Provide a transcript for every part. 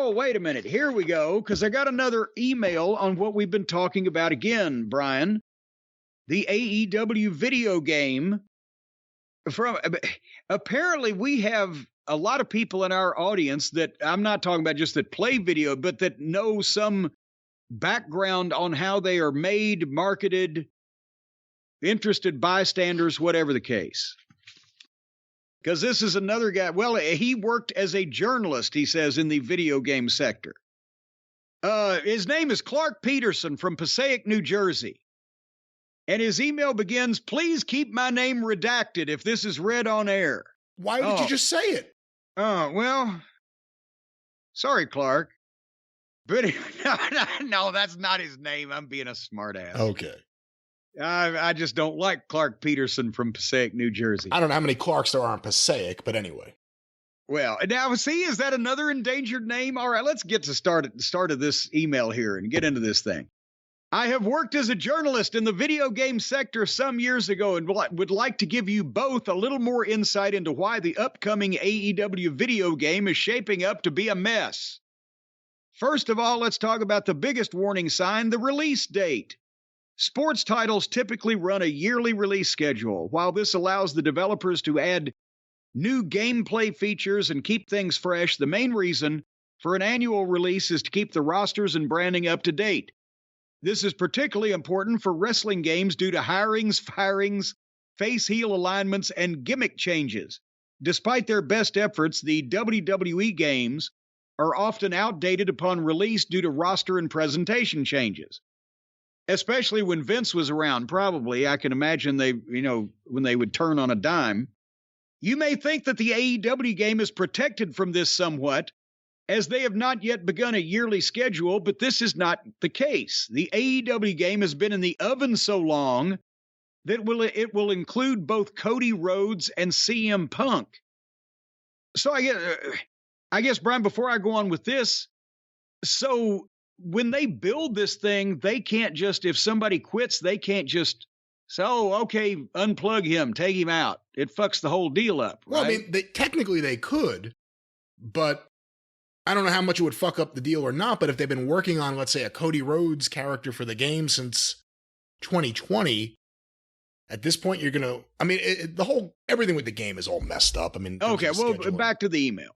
Oh, wait a minute. Here we go, because I got another email on what we've been talking about again, Brian. The AEW video game. Apparently, we have a lot of people in our audience that I'm not talking about just that play video, but that know some background on how they are made, marketed, interested bystanders, whatever the case. Because this is another guy. Well, he worked as a journalist, he says, in the video game sector. His name is Clark Peterson from Passaic, New Jersey. And his email begins, "Please keep my name redacted if this is read on air." Why did you just say it? Well, sorry, Clark. But no, that's not his name. I'm being a smartass. Okay. I just don't like Clark Peterson from Passaic, New Jersey. I don't know how many Clarks there are in Passaic, but anyway. Well, now, see, is that another endangered name? All right, let's get to the start of this email here and get into this thing. "I have worked as a journalist in the video game sector some years ago and would like to give you both a little more insight into why the upcoming AEW video game is shaping up to be a mess. First of all, let's talk about the biggest warning sign, the release date. Sports titles typically run a yearly release schedule. While this allows the developers to add new gameplay features and keep things fresh, the main reason for an annual release is to keep the rosters and branding up to date. This is particularly important for wrestling games due to hirings, firings, face-heel alignments, and gimmick changes. Despite their best efforts, the WWE games are often outdated upon release due to roster and presentation changes. Especially when Vince was around, probably. I can imagine when they would turn on a dime. You may think that the AEW game is protected from this somewhat, as they have not yet begun a yearly schedule, but this is not the case. The AEW game has been in the oven so long that it will include both Cody Rhodes and CM Punk. So I guess, Brian, before I go on with this, so when they build this thing, they can't just, if somebody quits, they can't just say, "Oh, okay, unplug him, take him out." It fucks the whole deal up, right? Well, I mean, technically they could, but I don't know how much it would fuck up the deal or not, but if they've been working on, let's say, a Cody Rhodes character for the game since 2020, at this point, you're going to, I mean, everything with the game is all messed up. I mean, okay, well, back to the email.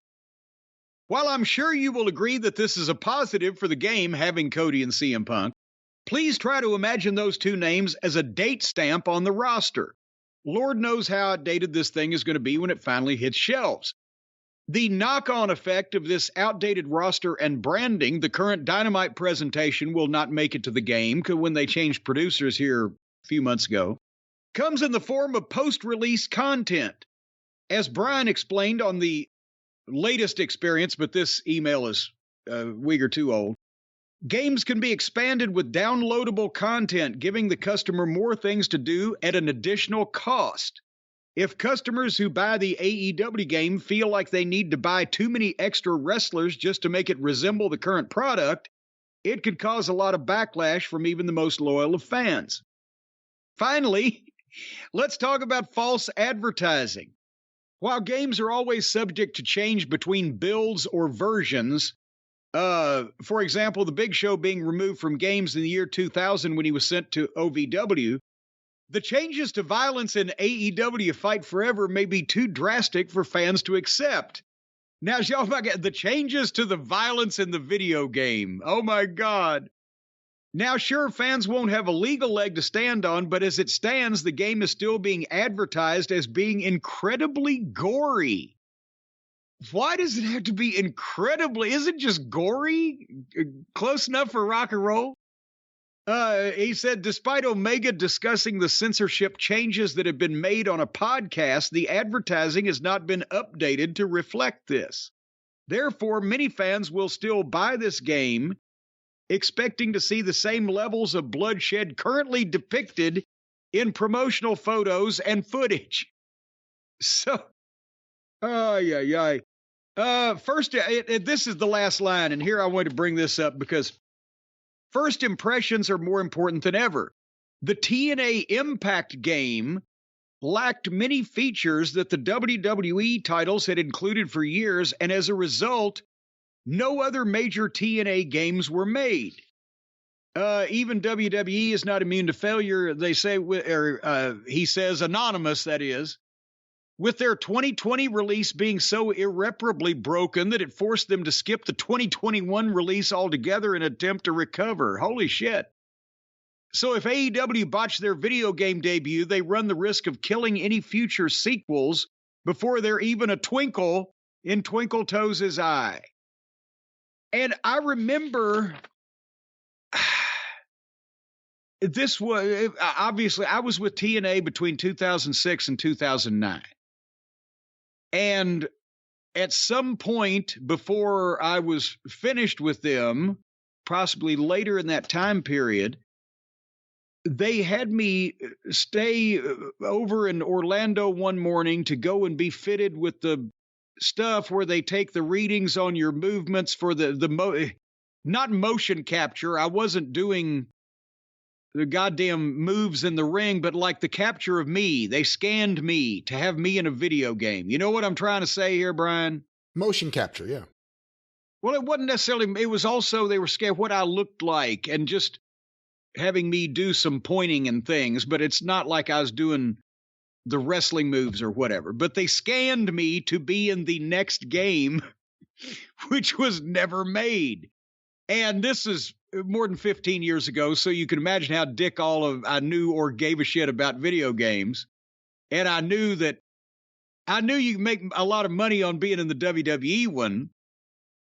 "While I'm sure you will agree that this is a positive for the game, having Cody and CM Punk, please try to imagine those two names as a date stamp on the roster. Lord knows how outdated this thing is going to be when it finally hits shelves. The knock-on effect of this outdated roster and branding, the current Dynamite presentation will not make it to the game when they changed producers here a few months ago, comes in the form of post-release content. As Brian explained on the latest experience, but this email is a week or two old, games can be expanded with downloadable content, giving the customer more things to do at an additional cost. If customers who buy the AEW game feel like they need to buy too many extra wrestlers just to make it resemble the current product, it could cause a lot of backlash from even the most loyal of fans. Finally, let's talk about false advertising. While games are always subject to change between builds or versions, for example, the Big Show being removed from games in the year 2000 when he was sent to OVW, the changes to violence in AEW Fight Forever may be too drastic for fans to accept. Now, y'all, the changes to the violence in the video game. Oh, my God. Now, sure, fans won't have a legal leg to stand on, but as it stands, the game is still being advertised as being incredibly gory. Why does it have to be incredibly? Is it just gory? Close enough for rock and roll? He said, despite Omega discussing the censorship changes that have been made on a podcast, the advertising has not been updated to reflect this. Therefore, many fans will still buy this game, expecting to see the same levels of bloodshed currently depicted in promotional photos and footage. So, first, this is the last line, and here I want to bring this up because first impressions are more important than ever. The TNA Impact game lacked many features that the WWE titles had included for years, and as a result, no other major TNA games were made. Even WWE is not immune to failure, they say, he says, anonymous, that is, with their 2020 release being so irreparably broken that it forced them to skip the 2021 release altogether in an attempt to recover. Holy shit. So if AEW botched their video game debut, they run the risk of killing any future sequels before they're even a twinkle in Twinkle Toes' eye. And I remember this was, obviously, I was with TNA between 2006 and 2009. And at some point before I was finished with them, possibly later in that time period, they had me stay over in Orlando one morning to go and be fitted with the stuff where they take the readings on your movements for not motion capture. I wasn't doing the goddamn moves in the ring, but like the capture of me. They scanned me to have me in a video game. You know what I'm trying to say here, Brian? Motion capture, yeah. Well, it wasn't necessarily, it was also, they were scared what I looked like and just having me do some pointing and things, but it's not like I was doing the wrestling moves or whatever. But they scanned me to be in the next game, which was never made. And this is more than 15 years ago, so you can imagine how dick all of I knew or gave a shit about video games. And I knew you could make a lot of money on being in the WWE one.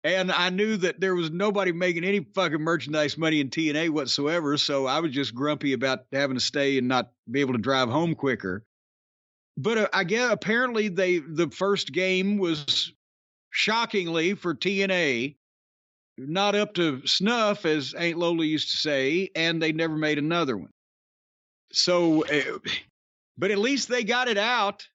And I knew that there was nobody making any fucking merchandise money in TNA whatsoever, so I was just grumpy about having to stay and not be able to drive home quicker. But I guess apparently the first game was shockingly for TNA not up to snuff, as Aunt Lola used to say, and they never made another one. So, but at least they got it out.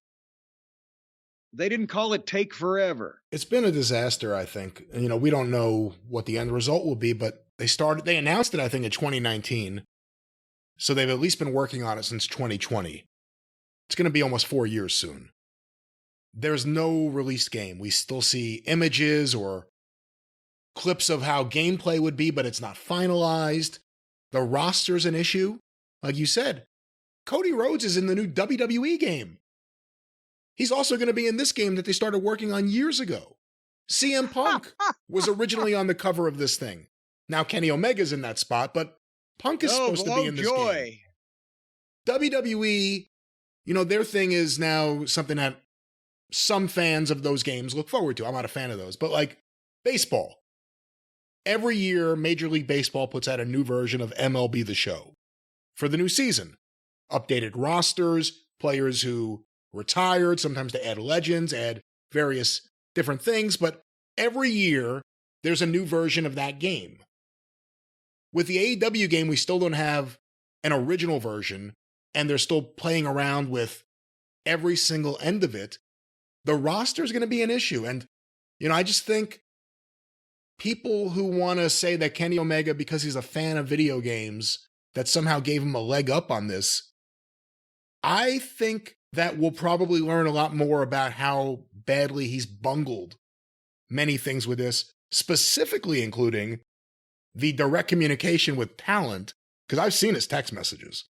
They didn't call it Take Forever. It's been a disaster, I think. You know, we don't know what the end result will be, but they announced it, I think, in 2019. So they've at least been working on it since 2020. It's going to be almost 4 years soon. There's no released game. We still see images or clips of how gameplay would be, but it's not finalized. The roster's an issue. Like you said, Cody Rhodes is in the new WWE game. He's also going to be in this game that they started working on years ago. CM Punk was originally on the cover of this thing. Now Kenny Omega's in that spot, but Punk is supposed to be in this game. WWE, you know, their thing is now something that some fans of those games look forward to. I'm not a fan of those, but like baseball. Every year, Major League Baseball puts out a new version of MLB The Show for the new season. Updated rosters, players who retired, sometimes they add legends, add various different things, but every year there's a new version of that game. With the AEW game, we still don't have an original version, and they're still playing around with every single end of it. The roster is going to be an issue, and you know, I just think people who want to say that Kenny Omega, because he's a fan of video games, that somehow gave him a leg up on this, I think that we'll probably learn a lot more about how badly he's bungled many things with this, specifically including the direct communication with talent, because I've seen his text messages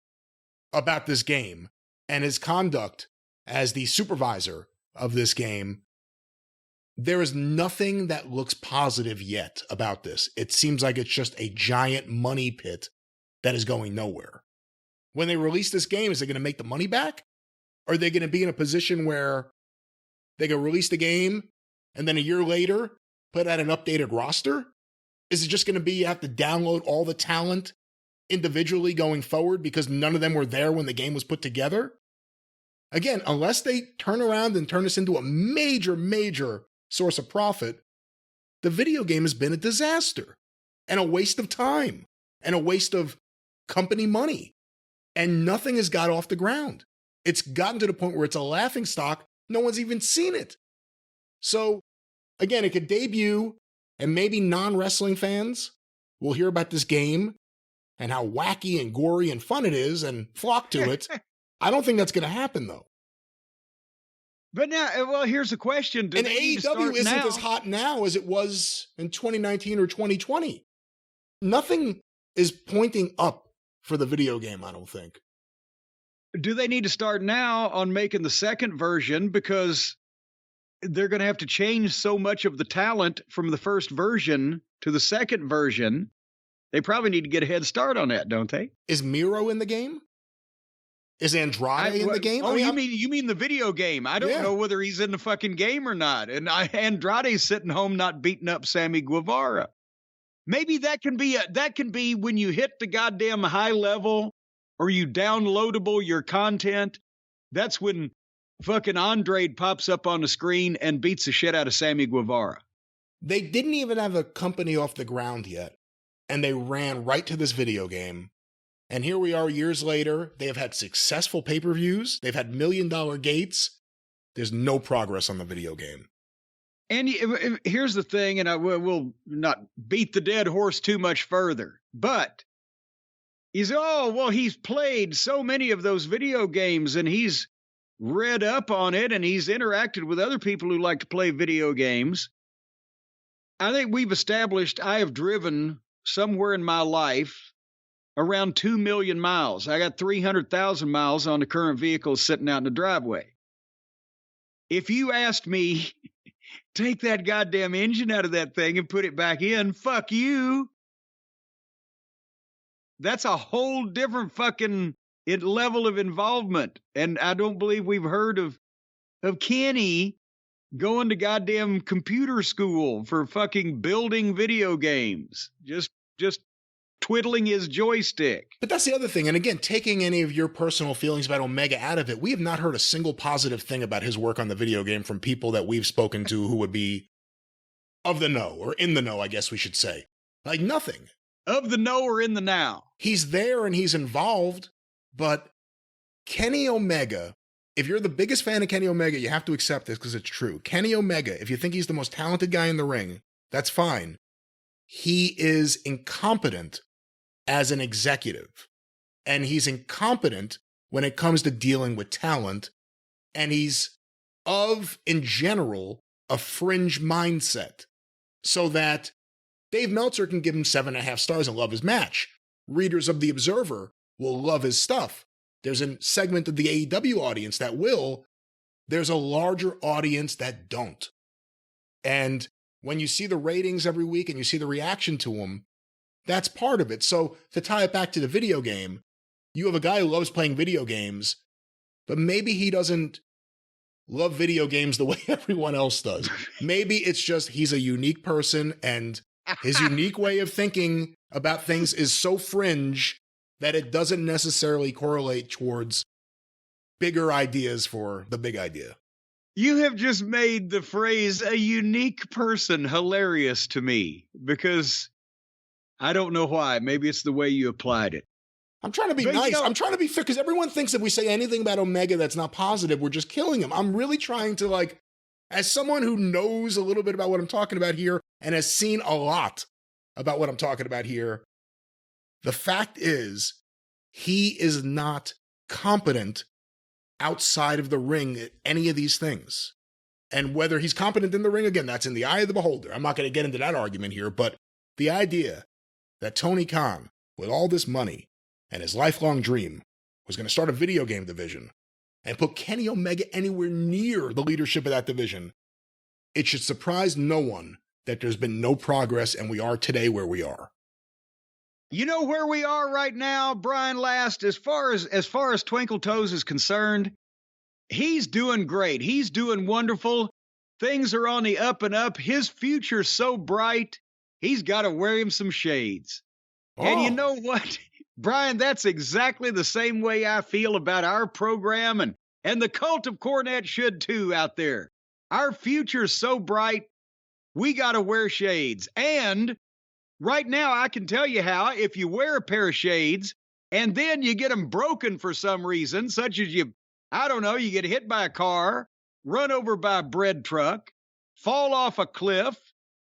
about this game and his conduct as the supervisor of this game. There is nothing that looks positive yet about this. It seems like it's just a giant money pit that is going nowhere. When they release this game, is it going to make the money back? Are they going to be in a position where they can release the game and then a year later put out an updated roster? Is it just going to be you have to download all the talent individually going forward because none of them were there when the game was put together? Again, unless they turn around and turn this into a major, major source of profit, the video game has been a disaster and a waste of time and a waste of company money. And nothing has got off the ground. It's gotten to the point where it's a laughingstock. No one's even seen it. So, again, it could debut, and maybe non-wrestling fans will hear about this game and how wacky and gory and fun it is and flock to it. I don't think that's going to happen, though. But now, well, here's a question. Do And they need to AEW start isn't now? as hot now as it was in 2019 or 2020. Nothing is pointing up for the video game, I don't think. Do they need to start now on making the second version, because they're going to have to change so much of the talent from the first version to the second version? They probably need to get a head start on that, don't they? Is Miro in the game? Is Andrade in the game? Oh, you mean the video game? I don't know whether he's in the fucking game or not. And Andrade's sitting home not beating up Sammy Guevara. Maybe that can be when you hit the goddamn high level or you downloadable your content. That's when fucking Andrade pops up on the screen and beats the shit out of Sammy Guevara. They didn't even have a company off the ground yet, and they ran right to this video game. And here we are years later. They have had successful pay-per-views. They've had $1 million gates. There's no progress on the video game. And here's the thing, and I will not beat the dead horse too much further, but he's played so many of those video games and he's read up on it and he's interacted with other people who like to play video games. I think we've established I have driven somewhere in my life around 2 million miles. I got 300,000 miles on the current vehicle sitting out in the driveway. If you asked me, take that goddamn engine out of that thing and put it back in, fuck you. That's a whole different fucking level of involvement. And I don't believe we've heard of Kenny going to goddamn computer school for fucking building video games. Just twiddling his joystick. But that's the other thing. And again, taking any of your personal feelings about Omega out of it, we have not heard a single positive thing about his work on the video game from people that we've spoken to who would be of the know, or in the know, I guess we should say. Like nothing. Of the know or in the now. He's there and he's involved, but Kenny Omega, if you're the biggest fan of Kenny Omega, you have to accept this because it's true. Kenny Omega, if you think he's the most talented guy in the ring, that's fine. He is incompetent as an executive. And he's incompetent when it comes to dealing with talent. And he's in general, a fringe mindset. So that Dave Meltzer can give him 7.5 stars and love his match. Readers of The Observer will love his stuff. There's a segment of the AEW audience that will. There's a larger audience that don't. And when you see the ratings every week and you see the reaction to them, that's part of it. So to tie it back to the video game, you have a guy who loves playing video games, but maybe he doesn't love video games the way everyone else does. Maybe it's just he's a unique person and his unique way of thinking about things is so fringe that it doesn't necessarily correlate towards bigger ideas for the big idea. You have just made the phrase a unique person hilarious to me because I don't know why. Maybe it's the way you applied it. I'm trying to be nice. I'm trying to be fair because everyone thinks if we say anything about Omega that's not positive, we're just killing him. I'm really trying to, as someone who knows a little bit about what I'm talking about here and has seen a lot about what I'm talking about here, the fact is he is not competent outside of the ring at any of these things. And whether he's competent in the ring, again, that's in the eye of the beholder. I'm not going to get into that argument here, but the idea that Tony Khan, with all this money and his lifelong dream, was going to start a video game division and put Kenny Omega anywhere near the leadership of that division, it should surprise no one that there's been no progress and we are today where we are. You know where we are right now, Brian Last, as far as Twinkle Toes is concerned, he's doing great. He's doing wonderful. Things are on the up and up. His future's so bright, he's got to wear him some shades. Oh. And you know what, Brian, that's exactly the same way I feel about our program, and the cult of Cornette should too out there. Our future's so bright, we got to wear shades. And right now, I can tell you how, if you wear a pair of shades and then you get them broken for some reason, such as you get hit by a car, run over by a bread truck, fall off a cliff,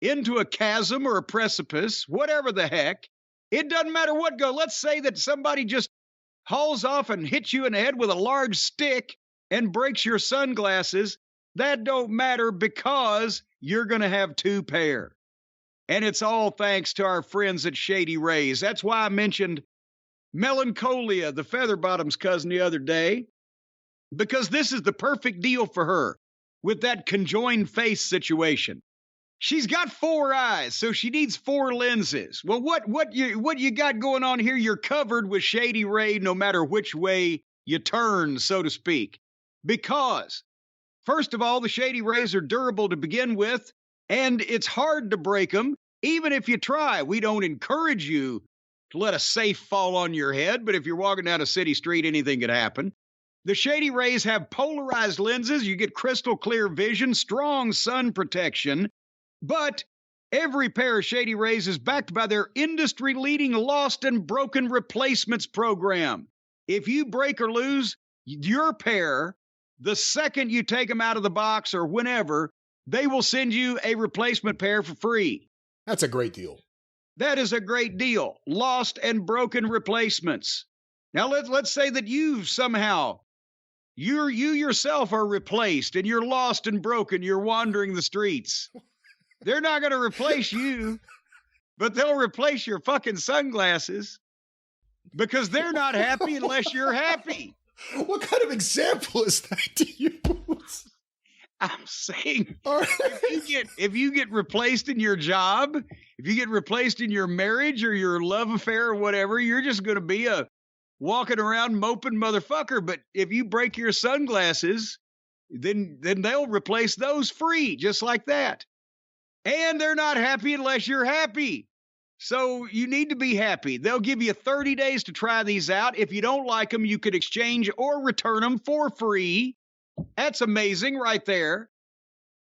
into a chasm or a precipice, whatever the heck, it doesn't matter what goes. Let's say that somebody just hauls off and hits you in the head with a large stick and breaks your sunglasses. That don't matter because you're going to have 2 pair. And it's all thanks to our friends at Shady Rays. That's why I mentioned Melancholia, the Featherbottom's cousin, the other day, because this is the perfect deal for her with that conjoined face situation. She's got 4 eyes, so she needs 4 lenses. Well, what you got going on here, you're covered with Shady Ray no matter which way you turn, so to speak. Because, first of all, the Shady Rays are durable to begin with, and it's hard to break them, even if you try. We don't encourage you to let a safe fall on your head, but if you're walking down a city street, anything could happen. The Shady Rays have polarized lenses. You get crystal clear vision, strong sun protection, but every pair of Shady Rays is backed by their industry-leading lost and broken replacements program. If you break or lose your pair, the second you take them out of the box or whenever, they will send you a replacement pair for free. That's a great deal. That is a great deal. Lost and broken replacements. Now, let's say that you yourself are replaced and you're lost and broken. You're wandering the streets. They're not going to replace you, but they'll replace your fucking sunglasses because they're not happy unless you're happy. What kind of example is that to use? I'm saying, Right. if you get replaced in your job, if you get replaced in your marriage or your love affair or whatever, you're just going to be a walking around moping motherfucker. But if you break your sunglasses, then they'll replace those free, just like that. And they're not happy unless you're happy. So you need to be happy. They'll give you 30 days to try these out. If you don't like them, you could exchange or return them for free. That's amazing right there.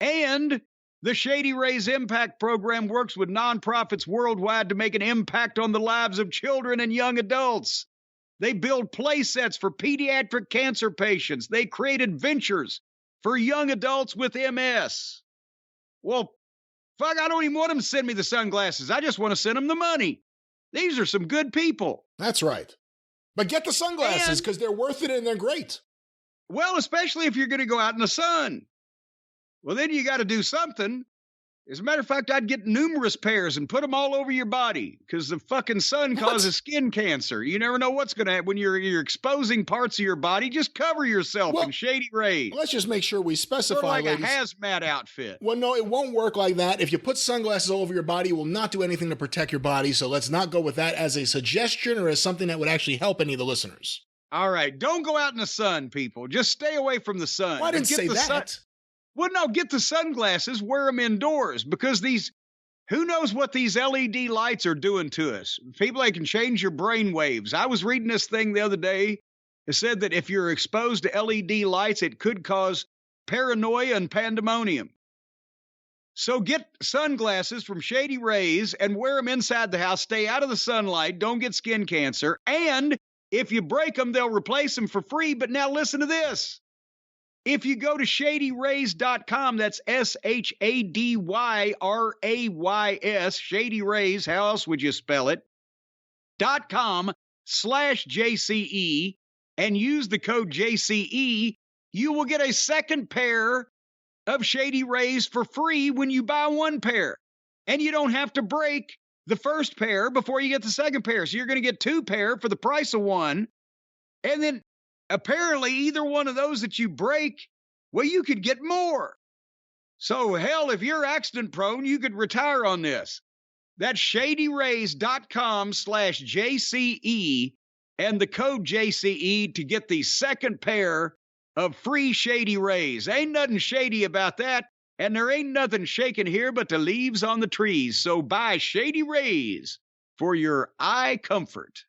And the Shady Rays Impact Program works with nonprofits worldwide to make an impact on the lives of children and young adults. They build play sets for pediatric cancer patients. They create adventures for young adults with MS. Well, fuck, I don't even want them to send me the sunglasses. I just want to send them the money. These are some good people. That's right. But get the sunglasses because they're worth it and they're great. Well, especially if you're going to go out in the sun. Well, then you got to do something. As a matter of fact, I'd get numerous pairs and put them all over your body because the fucking sun causes skin cancer. You never know what's going to happen when you're exposing parts of your body. Just cover yourself in Shady Rays. Let's just make sure we specify, sort of like ladies. a hazmat outfit. Well, no, it won't work like that. If you put sunglasses all over your body, it will not do anything to protect your body. So let's not go with that as a suggestion or as something that would actually help any of the listeners. All right, don't go out in the sun, people. Just stay away from the sun. Well, I didn't say that. Well, no, get the sunglasses, wear them indoors, because who knows what these LED lights are doing to us? People, they can change your brain waves. I was reading this thing the other day. It said that if you're exposed to LED lights, it could cause paranoia and pandemonium. So get sunglasses from Shady Rays and wear them inside the house. Stay out of the sunlight. Don't get skin cancer. And if you break them, they'll replace them for free. But now listen to this. If you go to ShadyRays.com, that's ShadyRays, Shady Rays, how else would you spell it? .com/JCE, and use the code JCE, you will get a second pair of Shady Rays for free when you buy one pair. And you don't have to break the first pair before you get the second pair. So you're going to get 2 pair for the price of one. And then apparently either one of those that you break, well, you could get more. So hell, if you're accident prone, you could retire on this. That's ShadyRays.com/JCE and the code JCE to get the second pair of free Shady Rays. Ain't nothing shady about that. And there ain't nothing shaking here but the leaves on the trees. So buy Shady Rays for your eye comfort.